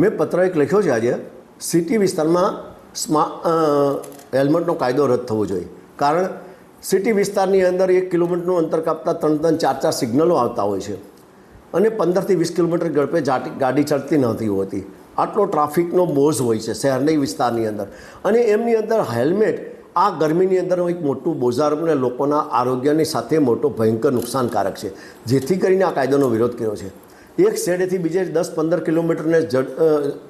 મેં પત્ર એક લખ્યો છે આજે, સિટી વિસ્તારમાં હેલ્મેટનો કાયદો રદ થવો જોઈએ. કારણ સિટી વિસ્તારની અંદર 1 કિલોમીટરનું અંતર કાપતા 3-3, 4-4 સિગ્નલો આવતા હોય છે અને 15 થી 20 કિલોમીટર ઝડપે ગાડી ચાલતી નથી હોતી. આટલો ટ્રાફિકનો બોઝ હોય છે શહેરની વિસ્તારની અંદર, અને એમની અંદર હેલ્મેટ આ ગરમીની અંદર એક મોટું બોજાર અને લોકોના આરોગ્યની સાથે મોટો ભયંકર નુકસાનકારક છે. જેથી કરીને આ કાયદાનો વિરોધ કર્યો છે. એક શેડેથી બીજે 10-15 કિલોમીટરને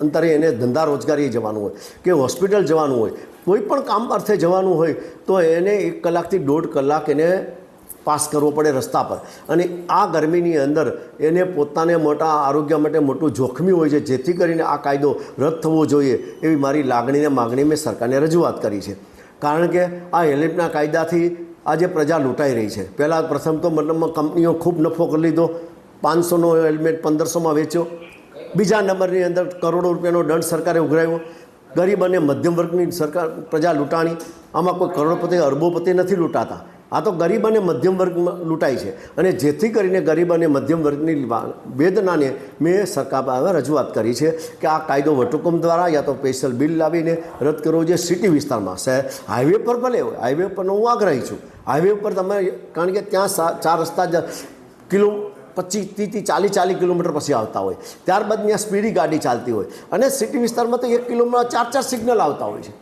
અંતરે એને ધંધા રોજગારીએ જવાનું હોય કે હોસ્પિટલ જવાનું હોય, કોઈ પણ કામ અર્થે જવાનું હોય તો એને 1 કલાકથી 1.5 કલાક એને પાસ કરવો પડે રસ્તા પર. અને આ ગરમીની અંદર એને પોતાને મોટા આરોગ્ય માટે મોટું જોખમી હોય છે. જેથી કરીને આ કાયદો રદ થવો જોઈએ એવી મારી લાગણીને માગણી મેં સરકારને રજૂઆત કરી છે. કારણ કે આ હેલ્મેટના કાયદાથી આજે પ્રજા લૂંટાઈ રહી છે. પહેલાં પ્રથમ તો મતલબમાં કંપનીઓ ખૂબ નફો કરી લીધો, 500નો હેલ્મેટ 1500માં વેચ્યો. બીજા નંબરની અંદર કરોડો રૂપિયાનો દંડ સરકારે ઉઘરાવ્યો. ગરીબ અને મધ્યમ વર્ગની સરકાર પ્રજા લૂંટાણી. આમાં કોઈ કરોડપતિ અરબોપતિ નથી લૂંટાતા, આ તો ગરીબ અને મધ્યમ વર્ગમાં લૂંટાય છે. અને જેથી કરીને ગરીબ અને મધ્યમ વર્ગની વેદનાને મેં સરકાર પાસે રજૂઆત કરી છે કે આ કાયદો વટહુકમ દ્વારા યા તો સ્પેશિયલ બિલ લાવીને રદ કરવો જોઈએ. સિટી વિસ્તારમાં હાઈવે પર ભલે હોય, હાઈવે પરનો હું આગ્રહી છું. હાઈવે ઉપર તમે, કારણ કે ત્યાં 4 રસ્તા કિલો 25-30-40 કિલોમીટર પછી આવતા હોય, ત્યારબાદ ત્યાં સ્પીડી ગાડી ચાલતી હોય, અને સિટી વિસ્તારમાં તો 1 કિલોમીટર 4-4 સિગ્નલ આવતા હોય છે,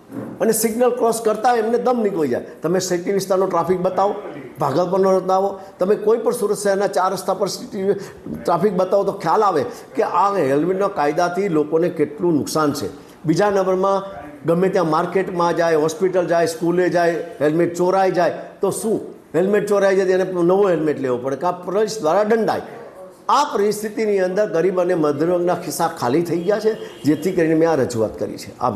અને સિગ્નલ ક્રોસ કરતા એમને દમ નીકળી જાય. તમે સિટી વિસ્તારનો ટ્રાફિક બતાવો, ભાગલપુરનો બતાવો, તમે કોઈ પણ સુરત શહેરના 4 રસ્તા પર સિટી ટ્રાફિક બતાવો તો ખ્યાલ આવે કે આ હેલ્મેટના કાયદાથી લોકોને કેટલું નુકસાન છે. બીજા નંબરમાં ગમે ત્યાં માર્કેટમાં જાય, હોસ્પિટલ જાય, સ્કૂલે જાય, હેલ્મેટ ચોરાઈ જાય તો શું? હેલ્મેટ ચોરાઈ જાય એને નવો હેલ્મેટ લેવો પડે, કાં પોલીસ દ્વારા દંડાય. આ પરિસ્થિતિની અંદર ગરીબ અને મધ્યમ વર્ગના ખિસ્સા ખાલી થઈ ગયા છે. જેથી કરીને મેં આ રજૂઆત કરી છે. આભાર.